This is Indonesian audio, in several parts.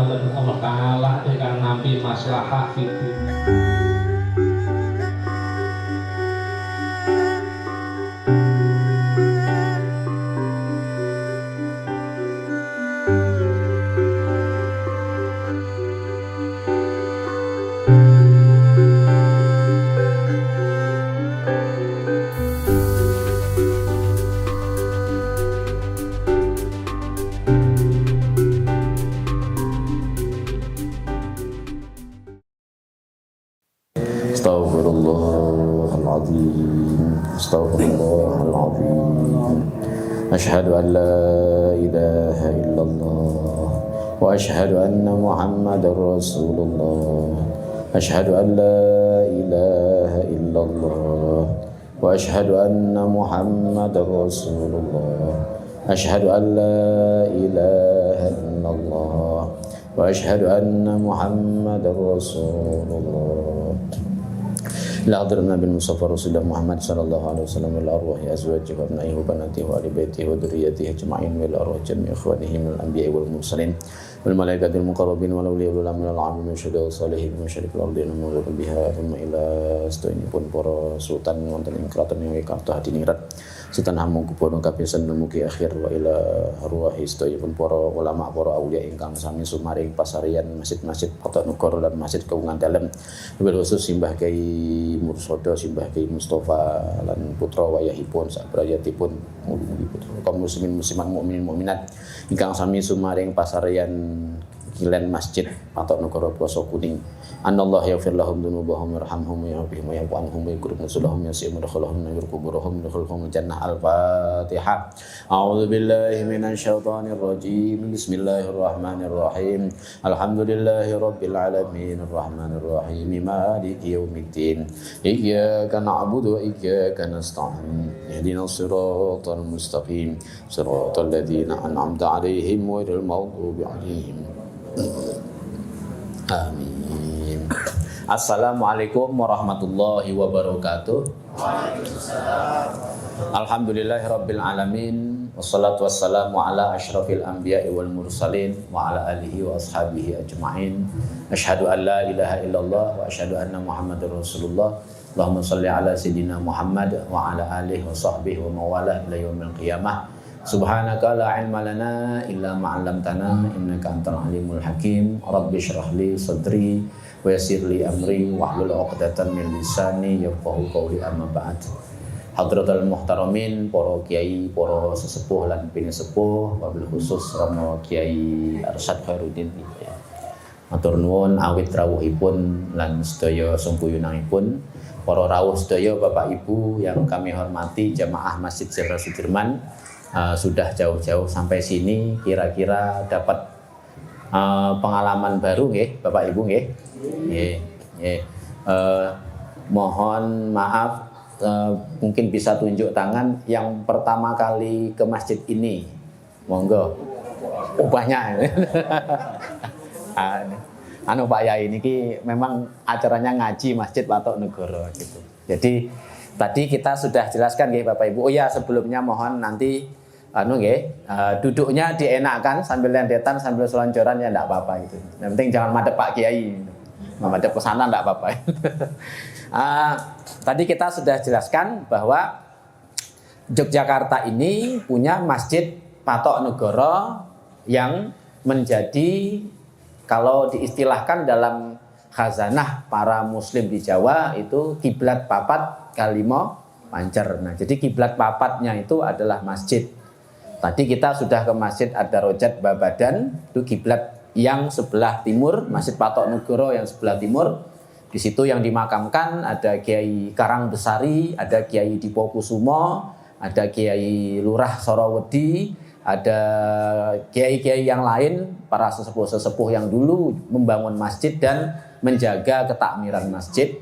wonten Allah Taala ingkang nampi maslahah fiddin. Astaghfirullahaladzim. Astaghfirullahaladzim. Asyhadu an la ilaha illallah wa asyhadu anna Muhammadar Rasulullah. Asyhadu an la ilaha illallah wa asyhadu anna Muhammadar Rasulullah. Asyhadu an la ilaha illallah wa asyhadu anna Muhammadar Rasulullah. La hadrana bin Mustafa Rasulullah Muhammad sallallahu alaihi wasallam wal arwah azwajihi wa abnaihi wa banatihi wa ahli baitihi wa dzurriyyatihi ajma'in wal arwah jami' ikhwanihi minal anbiya'i wal mursalin wal malaikatil muqarrabin wal awliya wal minal 'alamin syuhada salihin masyariqil ardi wa biha thumma ila astainipun para sultan wonten ing kraton ing Jakarta hadi ningrat Sultan Hamengkubuwono kapisan dumugi akhir wa ila arwahi sedayapun para ulama para aulia ingkang sami sumaring pasarian masjid-masjid Patok lan Masjid Kaungan Dalem wabil khusus simbah Kyai Mursodo simbah Kyai Mustafa lan putra wayahipun sabrayatipun mugi putra kaum muslimin muslimat mukminin mukminat ingkang sami sumaring pasarian Kilen Masjid Patok Negoro Ploso Kuning. Anallahu yaghfir lahum dzunubahum warhamhum wa ya'fihim wa ya'fu anhum wa yukrim nusulahum yasi'um dakhalahum wa yurkuburuhum dakhalahum jannah. Al-Fatihah. A'udzu billahi minasyaitonir rajim. Bismillahirrahmanirrahim. Alhamdulillahi rabbil alamin arrahmanir rahim maliki yaumiddin. Iyyaka na'budu wa iyyaka nasta'in. Ihdinas siratal mustaqim. Siratal ladzina an'amta 'alaihim ghairil maghdubi 'alaihim. Amin. Assalamualaikum warahmatullahi wabarakatuh. Waalaikumsalam. Alhamdulillahirabbil alamin wassalatu wassalamu ala asyrafil anbiya'i wal mursalin wa ala alihi wa ashabihi ajmain. Asyhadu an la ilaha illallah wa asyhadu anna Muhammadar Rasulullah. Allahumma shalli ala sayidina Muhammad wa ala alihi wa sahbihi wa mawalah ila yaumil qiyamah. Subhanaka la ilma lana illa ma 'allamtana innaka antal alimul hakim. Rabbi shrah li sadri wa yassir li amri wahlul 'uqdatam min lisani yafqahu qawli amma ba'd. Hadratul muhtaramin, para kiai, para sesepuh lan pinesepuh, wabil khusus Rama Kiai Arsyad Khairuddin. Matur nuwun awit rawuhipun lan sedaya sempuyunanipun. Para rawuh sedaya Bapak Ibu yang kami hormati jamaah Masjid Jenderal Sudirman. Sudah jauh-jauh sampai sini kira-kira dapat pengalaman baru nggih Bapak Ibu nggih. Mohon maaf mungkin bisa tunjuk tangan yang pertama kali ke masjid ini. Monggo. Oh banyak. Pak Yai ini memang acaranya ngaji Masjid Patok Negoro gitu. Jadi tadi kita sudah jelaskan nggih Bapak Ibu. Oh ya sebelumnya mohon nanti duduknya dienakkan sambil lendetan sambil selonjoran ya enggak apa-apa gitu. Yang penting jangan madep Pak Kiai. Madep ke sana enggak apa-apa. Tadi kita sudah jelaskan bahwa Yogyakarta ini punya Masjid Patok Negoro yang menjadi kalau diistilahkan dalam khazanah para muslim di Jawa itu kiblat papat kalimo pancer. Nah, jadi kiblat papatnya itu adalah masjid. Tadi kita sudah ke Masjid Ad-Darajat Babadan, itu kiblat yang sebelah timur, Masjid Patok Negoro yang sebelah timur. Di situ yang dimakamkan ada Kiai Karangbesari, ada Kiai Dipokusumo, ada Kiai Lurah Sorowedi, ada kiai-kiai yang lain, para sesepuh-sesepuh yang dulu membangun masjid dan menjaga ketakmiran masjid.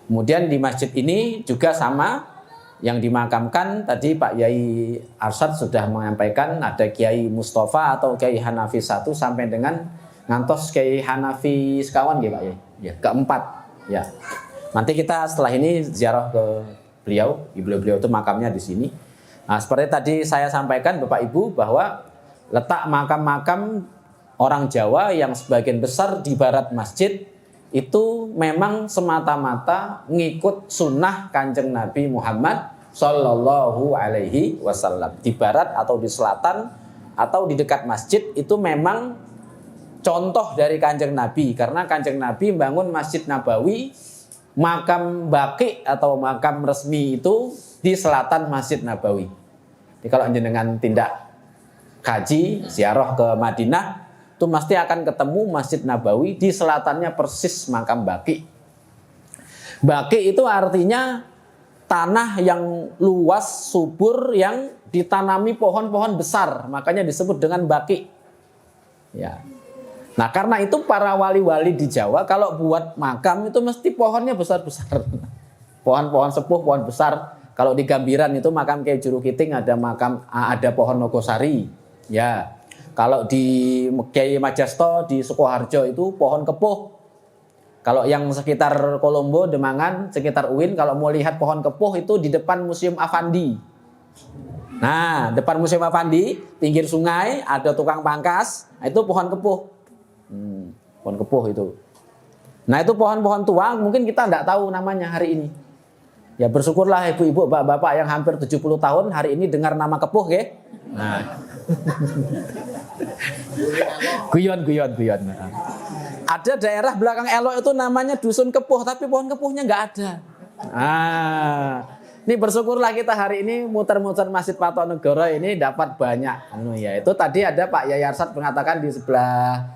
Kemudian di masjid ini juga sama. Yang dimakamkan tadi Pak Yai Arsyad sudah menyampaikan ada Kiai Mustafa atau Kiai Hanafi 1 sampai dengan ngantos Kiai Hanafi sekawan ya Pak Yai. Ya, keempat. Ya. Nanti kita setelah ini ziarah ke beliau itu makamnya di sini. Nah, seperti tadi saya sampaikan Bapak Ibu bahwa letak makam-makam orang Jawa yang sebagian besar di barat masjid itu memang semata-mata ngikut sunnah Kanjeng Nabi Muhammad Sallallahu Alaihi Wasallam. Di barat atau di selatan atau di dekat masjid itu memang contoh dari Kanjeng Nabi, karena Kanjeng Nabi bangun Masjid Nabawi, makam Baqi atau makam resmi itu di selatan Masjid Nabawi. Jadi kalau jenengan tindak haji ziarah ke Madinah, itu mesti akan ketemu Masjid Nabawi, di selatannya persis makam Baqi. Baqi itu artinya tanah yang luas, subur, yang ditanami pohon-pohon besar, makanya disebut dengan Baqi. Ya. Nah, karena itu para wali-wali di Jawa kalau buat makam itu mesti pohonnya besar-besar. Pohon-pohon sepuh, pohon besar. Kalau di Gambiran itu makam Kyai Jurukiting ada pohon Nogosari. Ya. Kalau di Kyai Majasto di Sukoharjo itu pohon kepuh. Kalau yang sekitar Kolombo, Demangan, sekitar UIN, kalau mau lihat pohon kepuh itu di depan Museum Afandi. Nah, depan Museum Afandi, pinggir sungai, ada tukang pangkas, itu pohon kepuh. Pohon kepuh itu. Nah, itu pohon-pohon tua, mungkin kita tidak tahu namanya hari ini. Ya bersyukurlah ibu-ibu, bapak-bapak yang hampir 70 tahun hari ini dengar nama kepuh, ya. Nah. Guyon. Ada daerah belakang Elok itu namanya Dusun Kepuh, tapi pohon kepuhnya nggak ada. Ini bersyukurlah kita hari ini muter-muter Masjid Patonegoro ini dapat banyak. Itu tadi ada Pak Yayarsat mengatakan di sebelah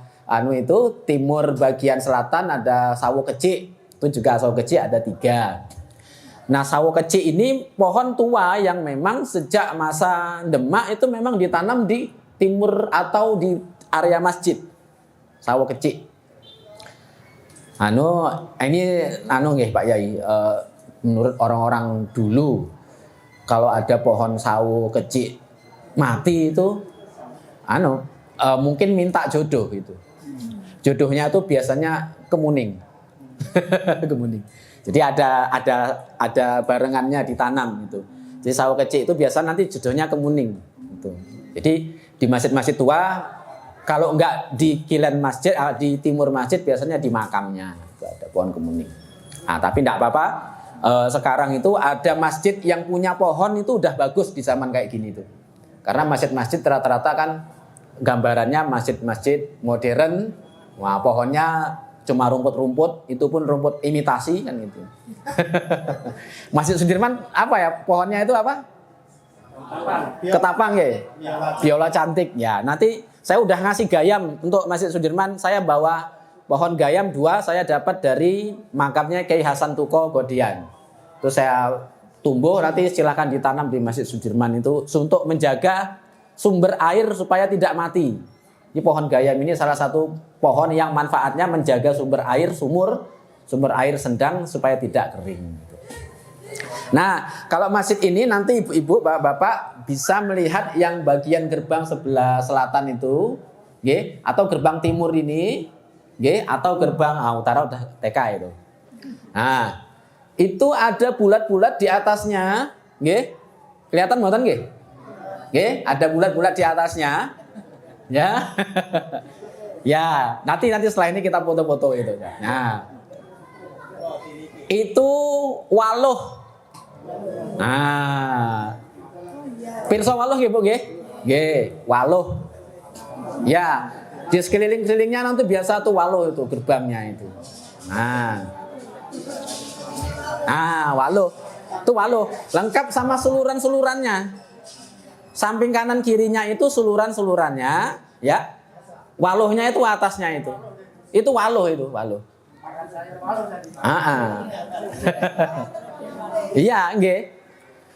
itu timur bagian selatan ada Sawo Kecik. Itu juga Sawo Kecik ada 3. Nah, Sawo Kecik ini pohon tua yang memang sejak masa Demak itu memang ditanam di timur atau di area masjid. Sawo Kecik. Ini nggih Pak Yai, menurut orang-orang dulu kalau ada pohon sawo kecik mati itu mungkin minta jodoh itu. Jodohnya itu biasanya kemuning. Kemuning. Jadi ada barengannya ditanam itu. Jadi sawo kecik itu biasa nanti jodohnya kemuning gitu. Jadi di masjid-masjid tua kalau enggak di kilen masjid, di timur masjid biasanya di makamnya itu ada pohon kemuning. Nah, tapi enggak apa-apa. Sekarang itu ada masjid yang punya pohon itu udah bagus di zaman kayak gini tuh. Karena masjid-masjid rata-rata kan gambarannya masjid-masjid modern. Wah, pohonnya cuma rumput-rumput, itu pun rumput imitasi kan gitu. Masjid Sudirman apa ya? Pohonnya itu apa? Ketapang ya? Biola cantik. Ya, nanti saya udah ngasih gayam untuk Masjid Sudirman. Saya bawa pohon gayam 2 saya dapat dari makamnya Kiai Hasan Tuko Godian. Terus saya tumbuh, nanti silakan ditanam di Masjid Sudirman itu untuk menjaga sumber air supaya tidak mati. Di pohon gayam ini salah satu pohon yang manfaatnya menjaga sumber air sumber air sendang supaya tidak kering. Nah, kalau masjid ini nanti ibu-ibu, bapak-bapak bisa melihat yang bagian gerbang sebelah selatan itu, atau gerbang timur ini, atau gerbang utara udah TK itu. Nah, itu ada bulat-bulat di atasnya, kelihatan mboten nggih? Ada bulat-bulat di atasnya. Ya. Ya, nanti setelah ini kita foto-foto itu. Nah. Itu waluh. Nah. Pirsa waluh nggih, Bu nggih? Nggih, waluh. Ya, di sekeliling-kelilingnya nanti biasa tuh waluh itu gerbangnya itu. Nah. Waluh. Itu waluh, lengkap sama suluran-sulurannya. Samping kanan kirinya itu suluran-sulurannya, ya. Waluhnya itu atasnya itu. Itu waluh itu, waluh. Iya, nggih.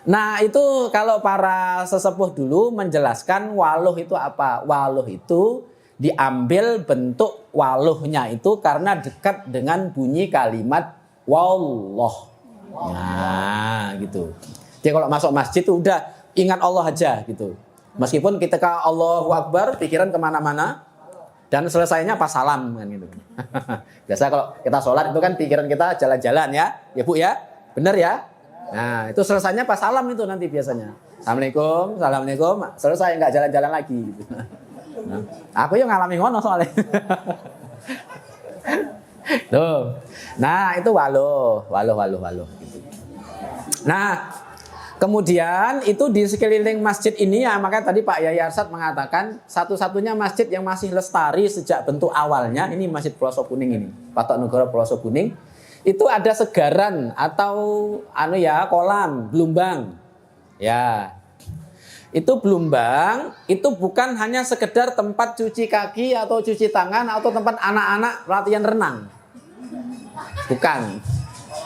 Nah, itu kalau para sesepuh dulu menjelaskan waluh itu apa? Waluh itu diambil bentuk waluhnya itu karena dekat dengan bunyi kalimat wallah. Nah, gitu. Jadi kalau masuk masjid itu udah ingat Allah aja gitu. Meskipun ketika Allahu Akbar pikiran kemana-mana dan selesainya pas salam kan gitu. Biasa kalau kita sholat itu kan pikiran kita jalan-jalan ya Bu ya, bener ya. Nah itu selesainya pas salam itu nanti biasanya. Assalamualaikum, selesai nggak jalan-jalan lagi. Gitu. Aku yang ngalami ngono soalnya. Tuh. Nah, itu waluh gitu. Nah, kemudian itu di sekeliling masjid ini ya, maka tadi Pak Yai Arsyad mengatakan satu-satunya masjid yang masih lestari sejak bentuk awalnya ini Masjid Ploso Kuning ini, Patok Negoro Ploso Kuning. Itu ada segaran atau kolam Blumbang. Ya. Itu Blumbang, itu bukan hanya sekedar tempat cuci kaki atau cuci tangan atau tempat anak-anak latihan renang.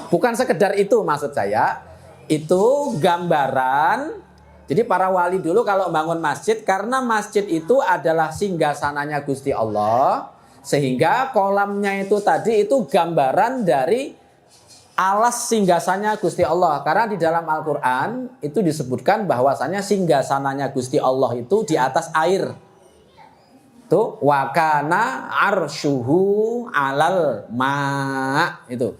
Bukan sekedar itu maksud saya. Itu gambaran. Jadi para wali dulu kalau bangun masjid, karena masjid itu adalah singgasananya Gusti Allah, sehingga kolamnya itu tadi itu gambaran dari alas singgasananya Gusti Allah. Karena di dalam Al-Quran itu disebutkan bahwasanya singgasananya Gusti Allah itu di atas air. Tuh, wakana arsyuhu alal ma' itu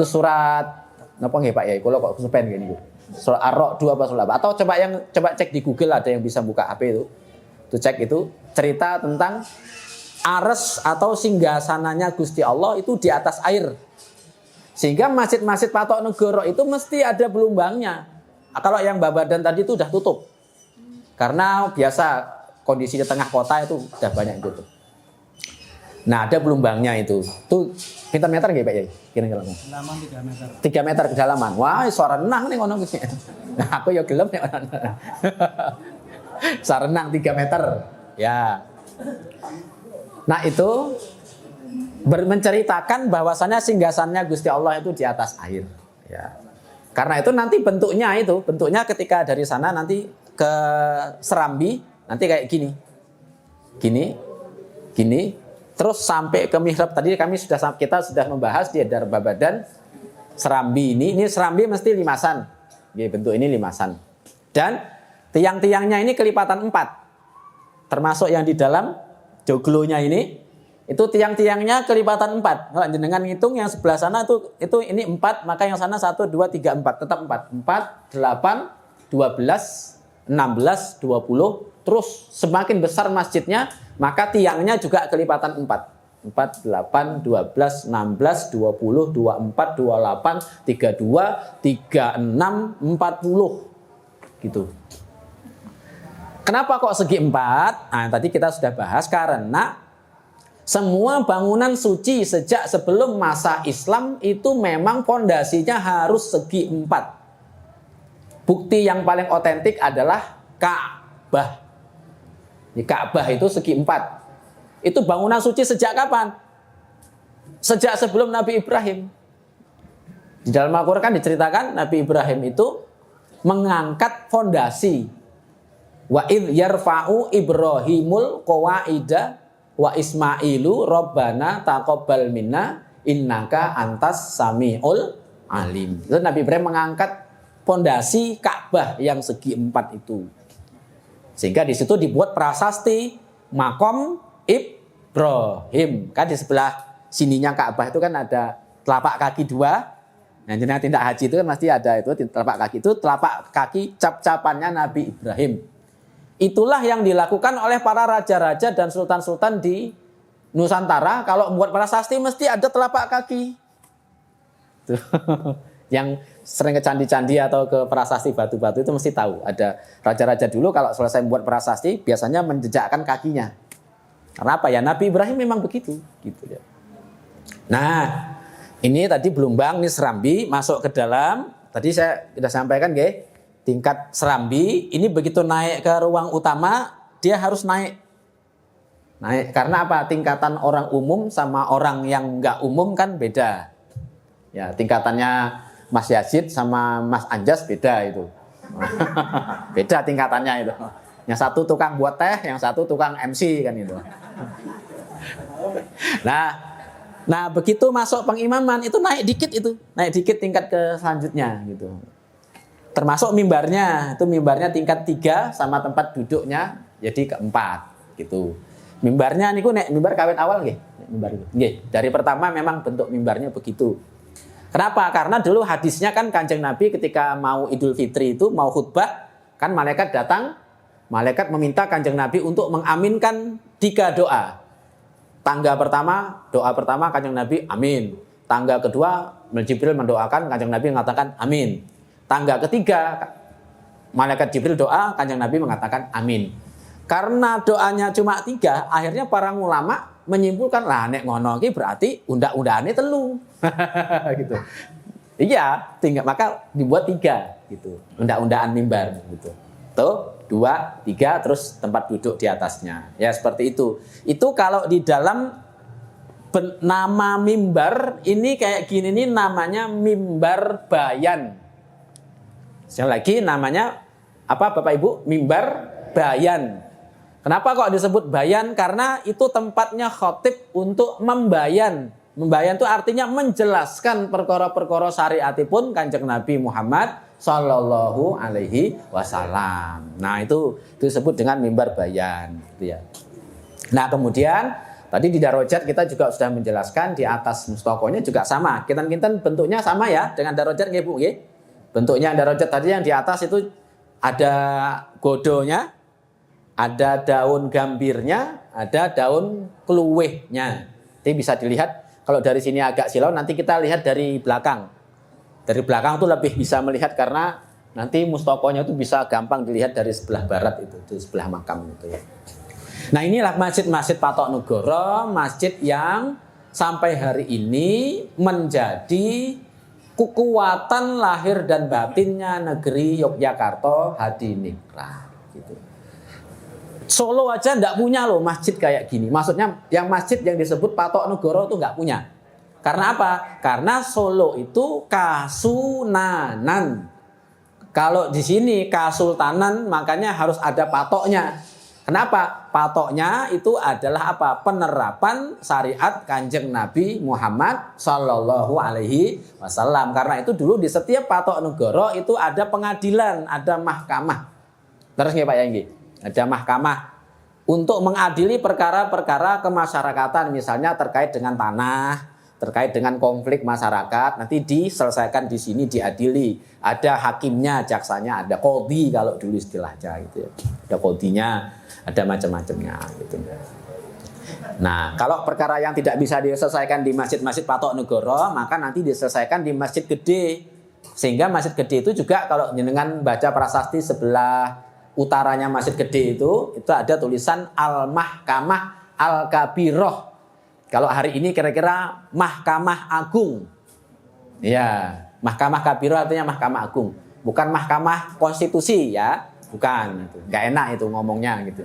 surat napa nggih Pak Yai? Kula kok kesupen gini. Surah Ar-Ra'd 2 apa surah apa? Atau coba cek di Google, ada yang bisa buka HP itu. Tuh cek itu cerita tentang ares atau singgasananya Gusti Allah itu di atas air. Sehingga masjid-masjid Patok Negoro itu mesti ada belumbangnya. Kalau yang Babadan tadi itu udah tutup. Karena biasa kondisi di tengah kota itu udah banyak tutup. Nah, ada belumbangnya itu. Tuh pinter meter nggih Pak Yai? Kira-kira. Kedalaman 3 meter. 3 meter kedalaman. Wah, suara renang nih ngono iki. Nah, aku ya gelem nek. Suara renang 3 meter. Ya. Nah, itu menceritakan bahwasannya singgasannya Gusti Allah itu di atas air. Ya. Karena itu nanti bentuknya ketika dari sana nanti ke Serambi nanti kayak gini. Gini. Terus sampai ke mihrab tadi kita sudah membahas di Dar Babadan Serambi ini Serambi mesti limasan. Bentuk ini limasan. Dan tiang-tiangnya ini kelipatan 4. Termasuk yang di dalam joglonya ini itu tiang-tiangnya kelipatan 4. Kalau jenengan ngitung yang sebelah sana itu ini 4, maka yang sana 1 2 3 4 tetap 4. 4 8 12 16 20. Terus semakin besar masjidnya, maka tiangnya juga kelipatan 4. 4 8 12 16 20 24 28 32 36 40 gitu. Kenapa kok segi 4? Nah, tadi kita sudah bahas karena semua bangunan suci sejak sebelum masa Islam itu memang fondasinya harus segi 4. Bukti yang paling otentik adalah Ka'bah. Di Ka'bah itu segi 4. Itu bangunan suci sejak kapan? Sejak sebelum Nabi Ibrahim. Di dalam Al-Quran kan diceritakan Nabi Ibrahim itu mengangkat fondasi. Wa idh yarfa'u Ibrahimul qawaida wa Ismailu Rabbana taqabbal minna innaka antas samiul alim. Itu Nabi Ibrahim mengangkat fondasi Ka'bah yang segi 4 itu. Sehingga di situ dibuat prasasti Makom Ibrahim. Kan di sebelah sininya Ka'bah itu kan ada telapak kaki 2. Nah, jenengan tindak haji itu kan pasti ada itu telapak kaki. Itu telapak kaki cap-capannya Nabi Ibrahim. Itulah yang dilakukan oleh para raja-raja dan sultan-sultan di Nusantara. Kalau membuat prasasti mesti ada telapak kaki. Tuh. Yang sering ke candi-candi atau ke prasasti batu-batu itu mesti tahu. Ada raja-raja dulu kalau selesai membuat prasasti biasanya menjejakkan kakinya. Karena apa ya? Nabi Ibrahim memang begitu. Gitu ya. Nah, ini tadi Blumbang, ini Serambi masuk ke dalam. Tadi saya sudah sampaikan, tingkat Serambi ini begitu naik ke ruang utama dia harus naik karena apa? Tingkatan orang umum sama orang yang nggak umum kan beda. Ya, tingkatannya Mas Yazid sama Mas Anjas beda itu. Beda tingkatannya itu. Yang satu tukang buat teh, yang satu tukang MC kan itu. Nah begitu masuk pengimaman itu naik dikit tingkat ke selanjutnya gitu. Termasuk mimbarnya, itu mimbarnya tingkat 3 sama tempat duduknya jadi keempat gitu. Mimbarnya niku nek mimbar kawit awal nggih, mimbar itu. Nggih, dari pertama memang bentuk mimbarnya begitu. Kenapa? Karena dulu hadisnya kan Kanjeng Nabi ketika mau Idul Fitri itu mau khutbah, kan malaikat datang malaikat meminta Kanjeng Nabi untuk mengaminkan 3 doa. Tangga pertama, doa pertama Kanjeng Nabi amin. Tangga kedua, Jibril mendoakan, Kanjeng Nabi mengatakan amin. Tangga ketiga, malaikat Jibril doa, Kanjeng Nabi mengatakan amin. Karena doanya cuma 3, akhirnya para ulama menyimpulkan lah nek ngono iki berarti undang-undangane telu. Gitu. Iya, tinggal maka dibuat 3 gitu. Undang-undangan mimbar gitu. Tuh, 2, 3 terus tempat duduk di atasnya. Ya seperti itu. Itu kalau di dalam nama mimbar ini kayak gini nih namanya mimbar bayan. Sekali lagi namanya apa Bapak Ibu? Mimbar bayan. Kenapa kok disebut bayan? Karena itu tempatnya khotib untuk membayan. Membayan itu artinya menjelaskan perkara-perkara syariatipun Kanjeng Nabi Muhammad Sallallahu Alaihi Wasallam. Nah itu disebut dengan mimbar bayan. Gitu ya. Nah kemudian tadi di darajat kita juga sudah menjelaskan di atas mustokonya juga sama. Kinten-kinten bentuknya sama ya dengan darajat nggih Bu nggih. Bentuknya darajat tadi yang di atas itu ada godonya, ada daun gambirnya, ada daun kluwehnya. Jadi bisa dilihat kalau dari sini agak silau nanti kita lihat dari belakang. Dari belakang tuh lebih bisa melihat karena nanti mustokonya itu bisa gampang dilihat dari sebelah barat itu, di sebelah makam itu ya. Nah inilah masjid-masjid Patok Negoro, masjid yang sampai hari ini menjadi kekuatan lahir dan batinnya negeri Yogyakarta Hadiningrat. Gitu. Solo aja nggak punya loh masjid kayak gini. Maksudnya yang masjid yang disebut Patok Negoro itu nggak punya. Karena apa? Karena Solo itu kasunanan. Kalau di sini kasultanan makanya harus ada patoknya. Kenapa? Patoknya itu adalah apa? Penerapan syariat Kanjeng Nabi Muhammad Sallallahu Alaihi Wasallam. Karena itu dulu di setiap Patok Negoro itu ada pengadilan, ada mahkamah. Terus nggih Pak Yanggi? Ada mahkamah untuk mengadili perkara-perkara kemasyarakatan, misalnya terkait dengan tanah, terkait dengan konflik masyarakat, nanti diselesaikan di sini, diadili. Ada hakimnya, jaksanya, ada qadhi kalau dulu istilahnya gitu ya. Ada qadhinya, ada macam-macamnya gitu. Nah, kalau perkara yang tidak bisa diselesaikan di masjid-masjid Patok Negoro, maka nanti diselesaikan di masjid gede. Sehingga masjid gede itu juga kalau dengan baca prasasti sebelah utaranya masjid gede itu ada tulisan Al-Mahkamah Al-Kabiroh. Kalau hari ini kira-kira Mahkamah Agung. Ya, Mahkamah Kabiroh artinya Mahkamah Agung. Bukan Mahkamah Konstitusi ya. Bukan, itu nggak enak itu ngomongnya gitu.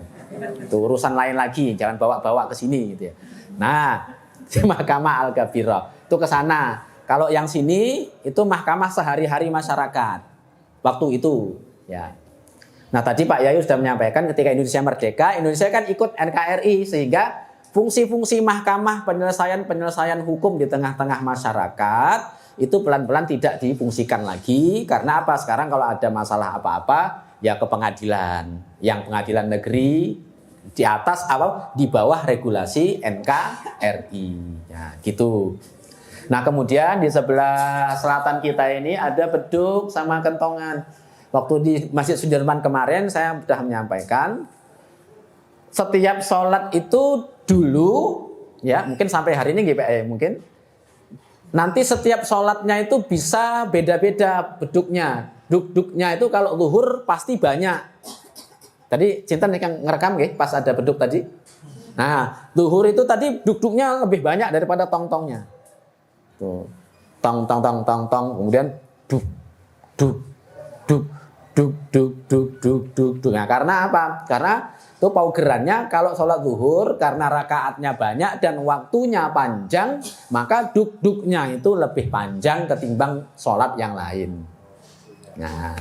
Itu urusan lain lagi, jangan bawa-bawa ke sini gitu ya. Nah, Mahkamah Al-Kabiroh itu ke sana. Kalau yang sini itu mahkamah sehari-hari masyarakat. Waktu itu, ya. Nah, tadi Pak Yayu sudah menyampaikan ketika Indonesia merdeka, Indonesia kan ikut NKRI sehingga fungsi-fungsi mahkamah penyelesaian hukum di tengah-tengah masyarakat itu pelan-pelan tidak difungsikan lagi. Karena apa? Sekarang kalau ada masalah apa-apa ya ke pengadilan, yang pengadilan negeri di atas apa di bawah regulasi NKRI. Ya, gitu. Nah, kemudian di sebelah selatan kita ini ada beduk sama kentongan. Waktu di Masjid Sudirman kemarin saya sudah menyampaikan setiap sholat itu dulu ya mungkin sampai hari ini mungkin nanti setiap sholatnya itu bisa beda-beda beduknya. Duk-duknya itu kalau zuhur pasti banyak. Tadi Cinta yang ngerekam pas ada beduk tadi. Nah, zuhur itu tadi duk-duknya lebih banyak daripada tong-tongnya. Tuh. Tong tong tong tong tong kemudian duk duk duk duk duk duk duk duk duk. Nah, karena apa? Karena itu paugerannya kalau sholat zuhur karena rakaatnya banyak dan waktunya panjang, maka duk-duknya itu lebih panjang ketimbang sholat yang lain. Nah,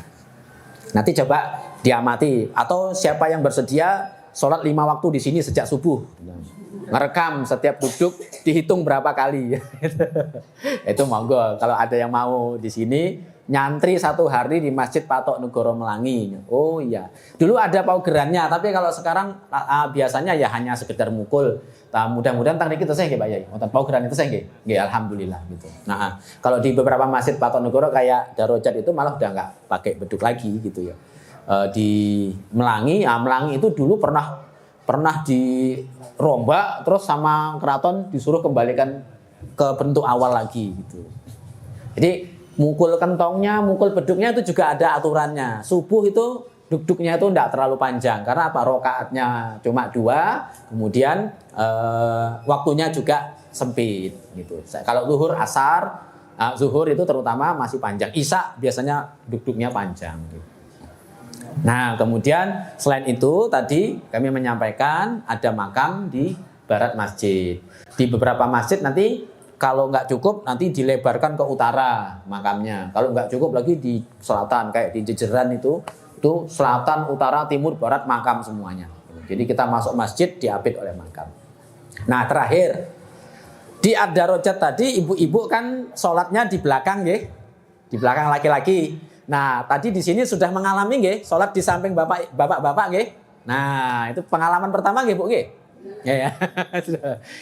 nanti coba diamati atau siapa yang bersedia sholat 5 waktu di sini sejak subuh. Ngerekam setiap duduk dihitung berapa kali. Itu monggo kalau ada yang mau di sini nyantri 1 hari di Masjid Patok Negoro Melangi. Oh iya, dulu ada paugerannya, tapi kalau sekarang biasanya ya hanya sekedar mukul. Nah, mudah-mudahan tang kita saya Pak Yai. Wonten paugeran itu saya nggih. Alhamdulillah gitu. Nah, kalau di beberapa masjid Patok Negoro kayak Darajat itu malah udah nggak pakai beduk lagi gitu ya. di Melangi. Nah, Melangi itu dulu pernah dirombak, terus sama keraton disuruh kembalikan ke bentuk awal lagi gitu. Jadi mukul kentongnya, mukul beduknya itu juga ada aturannya. Subuh itu duduknya itu tidak terlalu panjang karena apa? Rokaatnya cuma 2, kemudian waktunya juga sempit gitu. Kalau zuhur, asar, zuhur itu terutama masih panjang. Isya biasanya duduknya panjang gitu. Nah, kemudian selain itu tadi kami menyampaikan ada makam di barat masjid. Di beberapa masjid nanti kalau nggak cukup nanti dilebarkan ke utara makamnya. Kalau nggak cukup lagi di selatan, kayak di Jejeran itu selatan, utara, timur, barat makam semuanya. Jadi kita masuk masjid diapit oleh makam. Nah, terakhir di Ad-Darajat tadi ibu-ibu kan sholatnya di belakang ya, di belakang laki-laki. Nah, tadi di sini sudah mengalami nggih sholat di samping bapak-bapak nggih. Nah, itu pengalaman pertama nggih Bu nggih. Ya.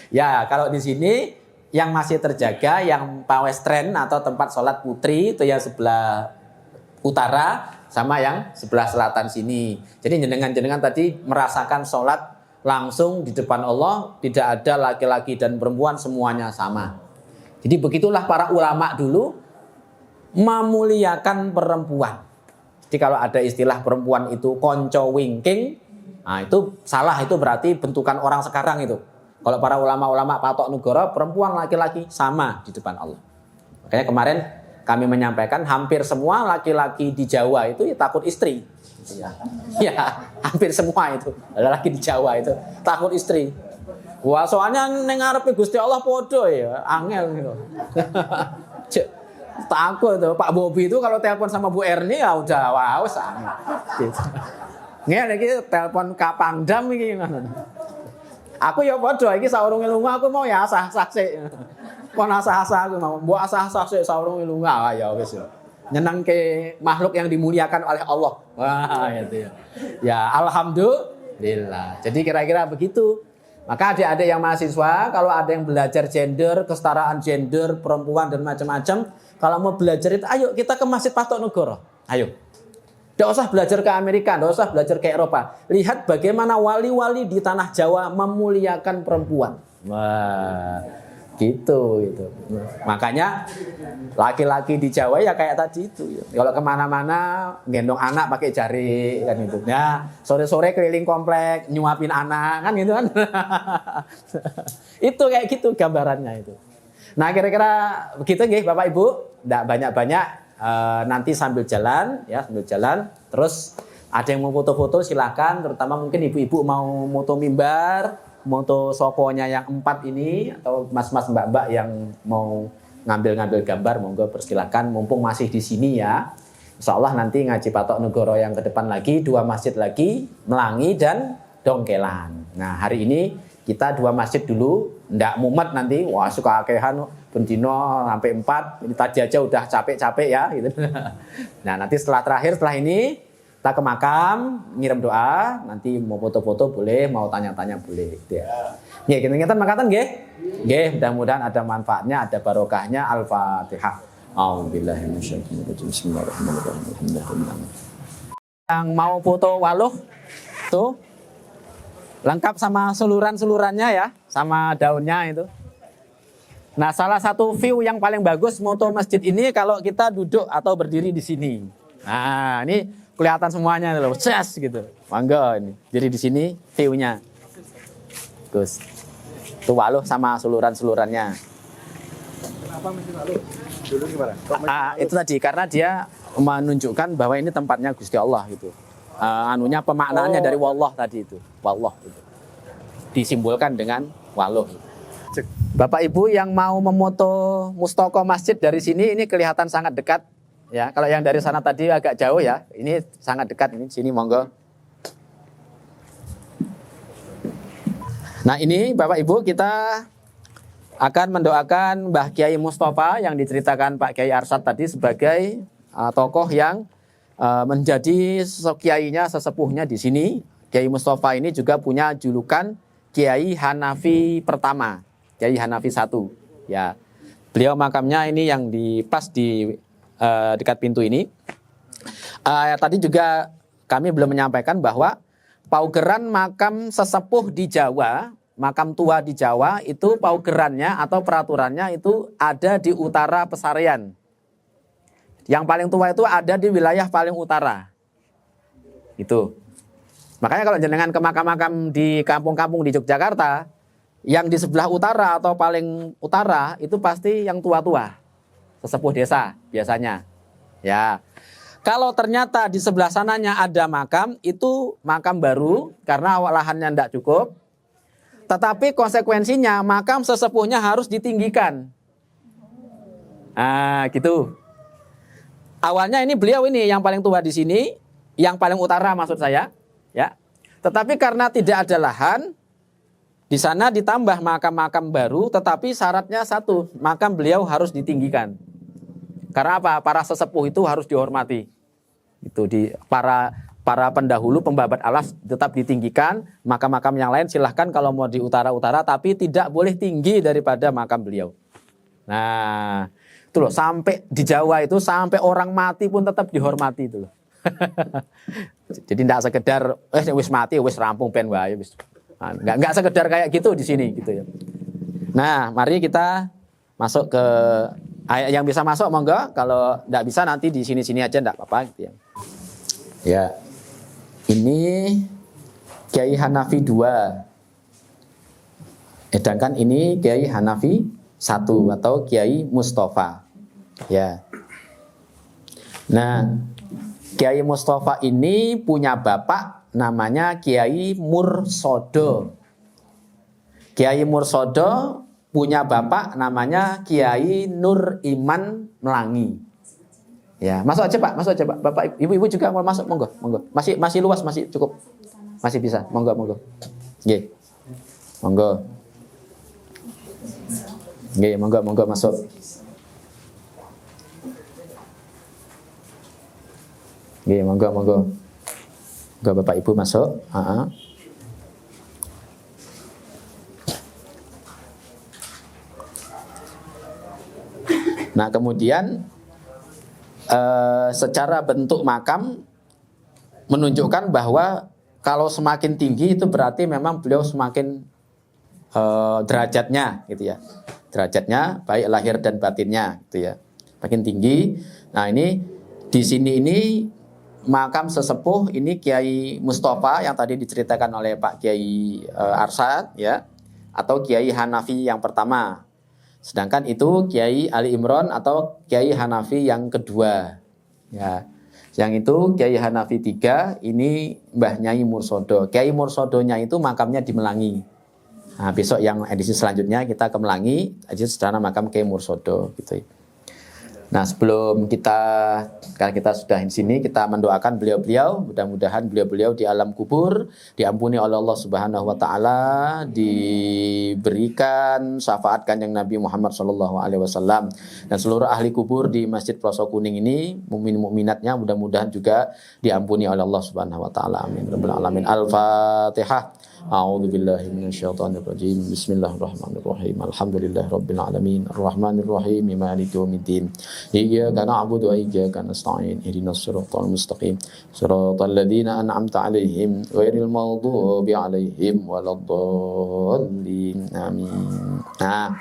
Ya, kalau di sini yang masih terjaga yang pawestren atau tempat sholat putri itu yang sebelah utara sama yang sebelah selatan sini. Jadi jenengan tadi merasakan sholat langsung di depan Allah, tidak ada laki-laki dan perempuan, semuanya sama. Jadi begitulah para ulama dulu memuliakan perempuan. Jadi kalau ada istilah perempuan itu konco wingking, nah itu salah, itu berarti bentukan orang sekarang itu. Kalau para ulama-ulama Patok Negoro, perempuan laki-laki sama di depan Allah. Makanya kemarin kami menyampaikan hampir semua laki-laki di Jawa itu ya takut istri. Ya, hampir semua itu. Laki di Jawa itu takut istri. Wah, soalnya ning ngarepe Gusti Allah podo ya, angel gitu. Takut tuh Pak Bobi itu kalau telepon sama Bu Erni ya udah wow sangat. Gitu. Ngene iki telepon Kapangdam iki ngono. Aku ya padha iki saurunge lunga aku mau ya asah-asah sik. Kon asah-asah aku mau. Mbok asah-asah sik saurunge lunga ya wis ya. Nyenengke makhluk yang dimuliakan oleh Allah. Wah, itu ya. Ya, alhamdulillah. Jadi kira-kira begitu. Maka adik-adik yang mahasiswa, kalau ada yang belajar gender, kesetaraan gender, perempuan dan macam-macam, kalau mau belajar itu ayo kita ke Masjid Patok Negoro. Ayo. Tidak usah belajar ke Amerika, tidak usah belajar ke Eropa. Lihat bagaimana wali-wali di tanah Jawa memuliakan perempuan. Wah, gitu. Makanya laki-laki di Jawa ya kayak tadi itu. Kalau kemana-mana gendong anak pakai jari kan itu. Ya, sore-sore keliling komplek nyuapin anak kan gitu kan. Itu kayak gitu gambarannya itu. Nah kira-kira begitu nggih Bapak Ibu. Tidak banyak-banyak. Nanti sambil jalan ya, terus ada yang mau foto-foto silakan, terutama mungkin ibu-ibu mau moto mimbar, moto sokonya yang 4 ini, atau mas-mas mbak-mbak yang mau ngambil gambar, monggo persilakan, mumpung masih di sini ya. Insya Allah nanti ngaji Patok Negoro yang ke depan lagi, 2 masjid lagi, Melangi dan Dongkelan. Nah hari ini kita 2 masjid dulu, ndak mumet nanti, wah suka akehan bendino sampai 4, ini tadi aja udah capek-capek ya gitu. Nah nanti setelah ini kita ke makam ngirim doa, nanti mau foto-foto boleh, mau tanya-tanya boleh gitu ya. Ya kita makatan nggih. Nggih, mudah-mudahan ada manfaatnya, ada barokahnya. Al-Fatihah. A'udzubillahi minasyaitonir rajim. Bismillahirrahmanirrahim. Yang mau foto waluh tuh lengkap sama suluran-sulurannya ya, sama daunnya itu. Nah, salah satu view yang paling bagus moto masjid ini kalau kita duduk atau berdiri di sini. Nah, ini kelihatan semuanya loh, ces gitu. Mangga ini. Jadi di sini view-nya. Gus. Itu waluh sama suluran-sulurannya. Kenapa mesti waluh? Dulu gimana? Itu tadi karena dia menunjukkan bahwa ini tempatnya Gusti Allah gitu. Anunya pemaknaannya dari wallah tadi itu. Wallah itu. Disimbolkan dengan waluh. Bapak Ibu yang mau memoto mustoko masjid dari sini ini kelihatan sangat dekat ya. Kalau yang dari sana tadi agak jauh ya. Ini sangat dekat ini sini monggo. Nah, ini Bapak Ibu kita akan mendoakan Mbah Kiai Mustafa yang diceritakan Pak Kiai Arsyad tadi sebagai tokoh yang menjadi kiainya sesepuhnya di sini. Kiai Mustafa ini juga punya julukan Kiai Hanafi pertama. Kiai Hanafi 1 ya. Beliau makamnya ini yang pas di dekat pintu ini. Tadi juga kami belum menyampaikan bahwa paugeran makam sesepuh di Jawa, makam tua di Jawa itu paugerannya atau peraturannya itu ada di utara Pesarean. Yang paling tua itu ada di wilayah paling utara. Itu. Makanya kalau jenengan ke makam-makam di kampung-kampung di Yogyakarta, yang di sebelah utara atau paling utara itu pasti yang tua-tua, sesepuh desa biasanya. Ya. Kalau ternyata di sebelah sananya ada makam, itu makam baru karena lahannya tidak cukup. Tetapi konsekuensinya makam sesepuhnya harus ditinggikan. Nah, gitu. Awalnya ini beliau ini yang paling tua di sini, yang paling utara maksud saya, ya. Tetapi karena tidak ada lahan, di sana ditambah makam-makam baru, tetapi syaratnya satu, makam beliau harus ditinggikan. Karena apa? Para sesepuh itu harus dihormati. Itu di para pendahulu pembabat alas tetap ditinggikan, makam-makam yang lain silahkan kalau mau di utara-utara, tapi tidak boleh tinggi daripada makam beliau. Nah, itu loh, sampai di Jawa itu sampai orang mati pun tetap dihormati itu loh. Jadi tidak sekedar wis mati wis rampung ben wae wis. Enggak sekedar kayak gitu di sini gitu ya. Nah, mari kita masuk ke ayat yang bisa masuk monggo, kalau tidak bisa nanti di sini-sini aja enggak apa-apa gitu ya. Ya. Ini Kiai Hanafi 2. Sedangkan ini Kiai Hanafi 1 atau Kiai Mustafa. Ya. Nah, Kiai Mustafa ini punya bapak namanya Kiai Mursodo. Kiai Mursodo punya bapak namanya Kiai Nur Iman Melangi. Ya, masuk aja Pak, masuk aja Pak. Bapak Ibu juga mau masuk, monggo, monggo. Masih luas, masih cukup. Masih bisa, monggo, monggo. Nggih. Monggo. Nggih, monggo, monggo masuk. Nggih, monggo, monggo. Monggo Bapak Ibu masuk. Nah, kemudian secara bentuk makam menunjukkan bahwa kalau semakin tinggi itu berarti memang beliau semakin derajatnya gitu ya. Derajatnya baik lahir dan batinnya gitu ya. Makin tinggi. Nah, ini di sini ini makam sesepuh ini Kiai Mustafa yang tadi diceritakan oleh Pak Kiai Arsyad ya, atau Kiai Hanafi yang pertama. Sedangkan itu Kiai Ali Imron atau Kiai Hanafi yang kedua. Ya. Yang itu Kiai Hanafi 3, ini Mbah Nyai Mursodo. Kiai Mursodonya itu makamnya di Melangi. Nah, besok yang edisi selanjutnya kita ke Melangi, edisi secara makam Kiai Mursodo gitu. Nah, sebelum kalau kita sudah di sini, kita mendoakan beliau-beliau, mudah-mudahan beliau-beliau di alam kubur diampuni oleh Allah Subhanahu wa taala, diberikan syafaat Kanjeng Nabi Muhammad sallallahu alaihi wasallam, dan seluruh ahli kubur di Masjid Pelosok Kuning ini, mukmin-mukminatnya mudah-mudahan juga diampuni oleh Allah Subhanahu wa taala. Amin rabbal alamin. Al-Fatihah. A'udzu billahi minasyaitonir rajim. Bismillahirrahmanirrahim. Alhamdulillahirabbil alamin. Arrahmanir rahim. Maliki yaumiddin. Iyyaka na'budu wa iyyaka nasta'in. Ihdinas siratal mustaqim. Siratal ladzina an'amta 'alaihim ghairil maghdubi 'alaihim waladdallin. Amin. Nah.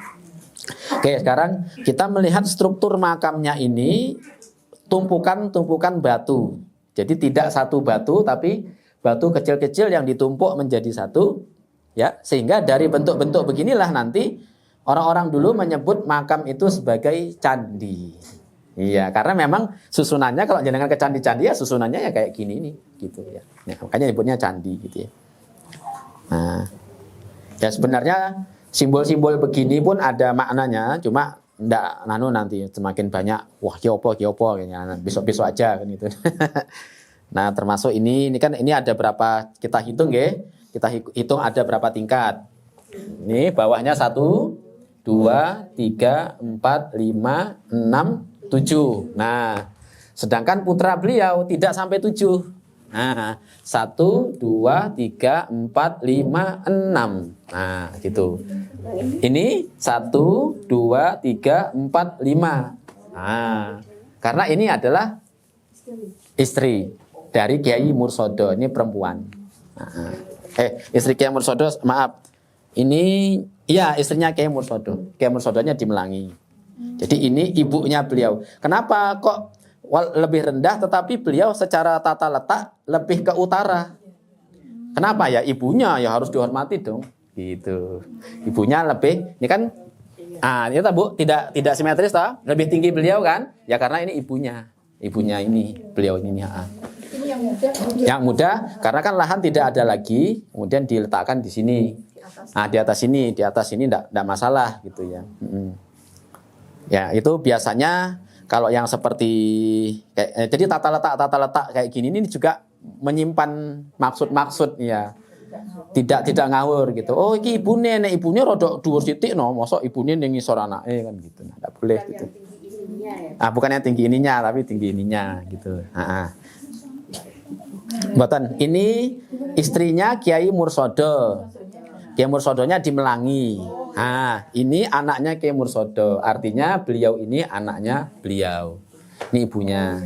Oke, sekarang kita melihat struktur makamnya ini tumpukan-tumpukan batu. Jadi tidak satu batu tapi batu kecil-kecil yang ditumpuk menjadi satu, ya, sehingga dari bentuk-bentuk beginilah nanti orang-orang dulu menyebut makam itu sebagai candi. Iya, karena memang susunannya kalau jenengan ke candi-candi ya susunannya ya kayak gini nih, gitu ya. Nah, makanya nyebutnya candi gitu ya. Nah, ya sebenarnya simbol-simbol begini pun ada maknanya, cuma ndak nanti semakin banyak wah kiopo kayaknya besok-besok aja kan gitu. Nah, termasuk ini kan ini ada berapa, kita hitung ya. Kita hitung ada berapa tingkat. Ini bawahnya 1 2 3 4 5 6 7. Nah, sedangkan putra beliau tidak sampai 7. Nah, 1 2 3 4 5 6. Nah, gitu. Ini 1 2 3 4 5. Nah, karena ini adalah istri. dari Kiai Mursodo, ini perempuan. Istri Kiai Mursodo, maaf. Ini iya istrinya Kiai Mursodo. Kiai Mursodonya di Melangi. Jadi ini ibunya beliau. Kenapa kok lebih rendah tetapi beliau secara tata letak lebih ke utara? Kenapa ya? Ibunya ya harus dihormati dong. Gitu. Ibunya lebih, ini kan ini Bu, tidak simetris toh? Lebih tinggi beliau kan? Ya karena ini ibunya. Ibunya ini, beliau ini. Ini yang muda. Yang muda karena kan lahan tidak ada lagi, kemudian diletakkan di sini. Di atas sini enggak masalah gitu ya. Ya, itu biasanya kalau yang seperti jadi tata letak kayak gini ini juga menyimpan maksud-maksud ya. Tidak ngawur gitu. Oh, iki ibune rodok dhuwur sithik no, mosok ibune ning ngisor anake kan gitu. Enggak boleh gitu. Bukan yang tinggi ininya tapi tinggi ininya gitu. Mboten, ini istrinya Kiai Mursodo. Kiai Mursodonya di Melangi. Ini anaknya Kiai Mursodo. Artinya beliau ini anaknya beliau. Ini ibunya.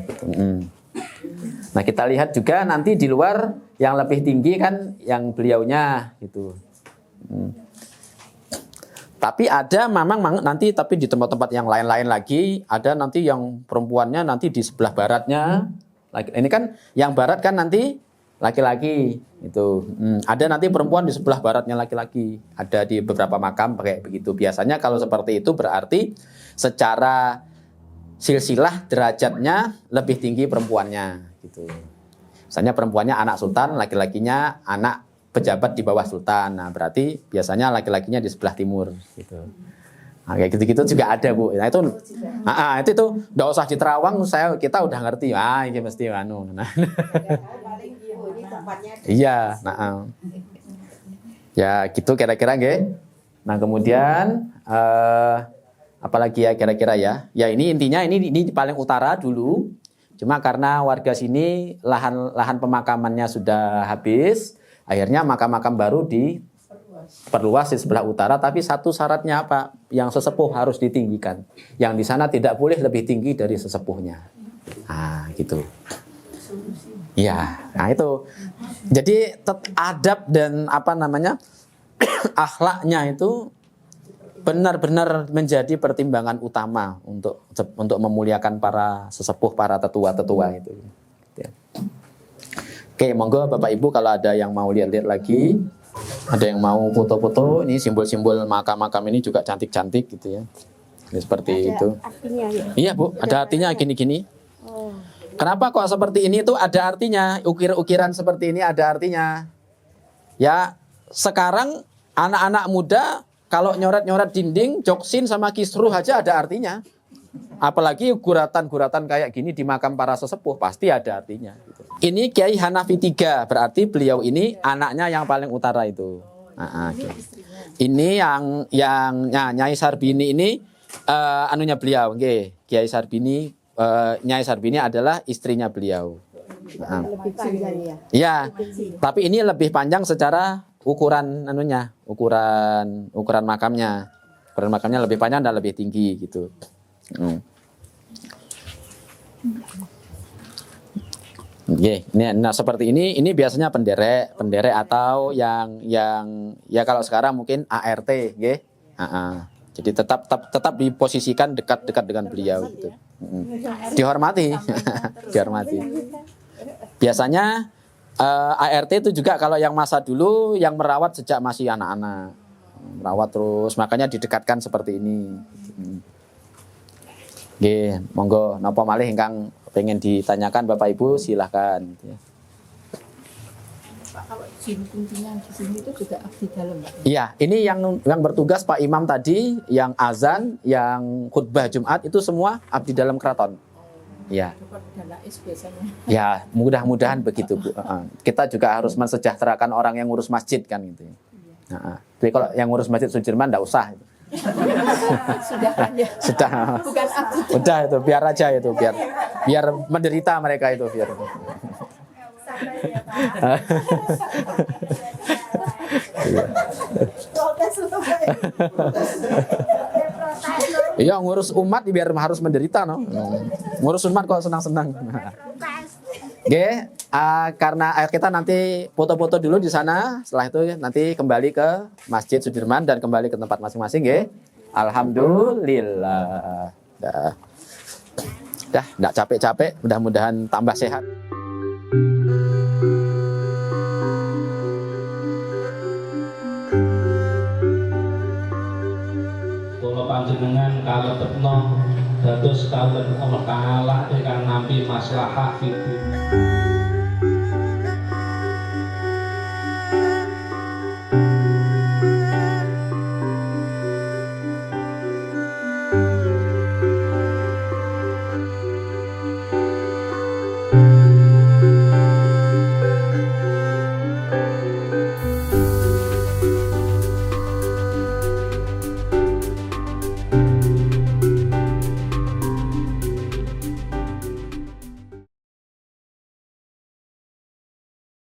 Nah, kita lihat juga nanti di luar yang lebih tinggi kan yang beliaunya gitu. Tapi ada memang nanti tapi di tempat-tempat yang lain-lain lagi ada nanti yang perempuannya nanti di sebelah baratnya. Ini kan yang barat kan nanti laki-laki itu. Ada nanti perempuan di sebelah baratnya laki-laki. Ada di beberapa makam kayak begitu. Biasanya kalau seperti itu berarti secara silsilah derajatnya lebih tinggi perempuannya gitu. Misalnya perempuannya anak sultan, laki-lakinya anak pejabat di bawah sultan. Nah, berarti biasanya laki-lakinya di sebelah timur gitu. Nah, kayak gitu-gitu juga ada, Bu. Nah, itu enggak usah di Terawang, kita udah ngerti. Ini mesti anu. Nah. Iya, ya gitu kira-kira nggih. Nah, kemudian apalagi ya kira-kira ya. Ya ini intinya ini paling utara dulu. Cuma karena warga sini lahan pemakamannya sudah habis, akhirnya makam-makam baru diperluas di sebelah utara. Tapi satu syaratnya apa? Yang sesepuh harus ditinggikan. Yang di sana tidak boleh lebih tinggi dari sesepuhnya. Gitu. Ya, nah itu. Jadi adab dan akhlaknya itu benar-benar menjadi pertimbangan utama untuk memuliakan para sesepuh, para tetua-tetua itu. Oke, monggo Bapak Ibu kalau ada yang mau lihat-lihat lagi, ada yang mau foto-foto, ini simbol-simbol makam-makam ini juga cantik-cantik gitu ya. Ini seperti itu. Artinya ya? Iya Bu, ada artinya gini-gini. Kenapa kok seperti ini tuh ada artinya? Ukir-ukiran seperti ini ada artinya. Ya, sekarang anak-anak muda kalau nyoret-nyoret dinding, joksin sama kisruh aja ada artinya. Apalagi guratan-guratan kayak gini di makam para sesepuh pasti ada artinya. Ini Kiai Hanafi III, berarti beliau ini anaknya yang paling utara itu. Ini yang Nyai Sarbini ini anunya beliau, Kiai Sarbini, Nyai Sarbini adalah istrinya beliau. Lebih panjang ya? Ya, tapi ini lebih panjang secara ukuran makamnya. Ukuran makamnya lebih panjang dan lebih tinggi gitu. Nah seperti ini biasanya penderek atau yang ya kalau sekarang mungkin ART, Jadi tetap diposisikan dekat dengan beliau gitu. Dihormati. Dihormati. Biasanya ART itu juga kalau yang masa dulu yang merawat sejak masih anak-anak. Merawat terus, makanya didekatkan seperti ini. Monggo napa malih ingkang pengen ditanyakan Bapak Ibu silahkan. Pak, kalau jin kuncinya di sini itu juga abdi dalam, Pak? Iya, ini yang bertugas Pak Imam tadi, yang azan, yang khutbah Jumat itu semua abdi dalam keraton. Ya. Ya, mudah-mudahan begitu, Bu. Kita juga harus mensejahterakan orang yang ngurus masjid kan gitu. Jadi kalau yang ngurus Masjid Sudirman enggak usah. Sudah kan ya? Sudah. Bukan abdi. Udah itu, biar aja itu, biar menderita mereka itu biar. Iya, ngurus umat biar harus menderita no. Ngurus umat kok senang-senang. karena kita nanti foto-foto dulu di sana, setelah itu nanti kembali ke Masjid Sudirman dan kembali ke tempat masing-masing ya. Alhamdulillah. Dah, enggak capek-capek, mudah-mudahan tambah sehat. Kula panjenengan kalebetno dados kawula Allah taala ingkang nampi maslahah fid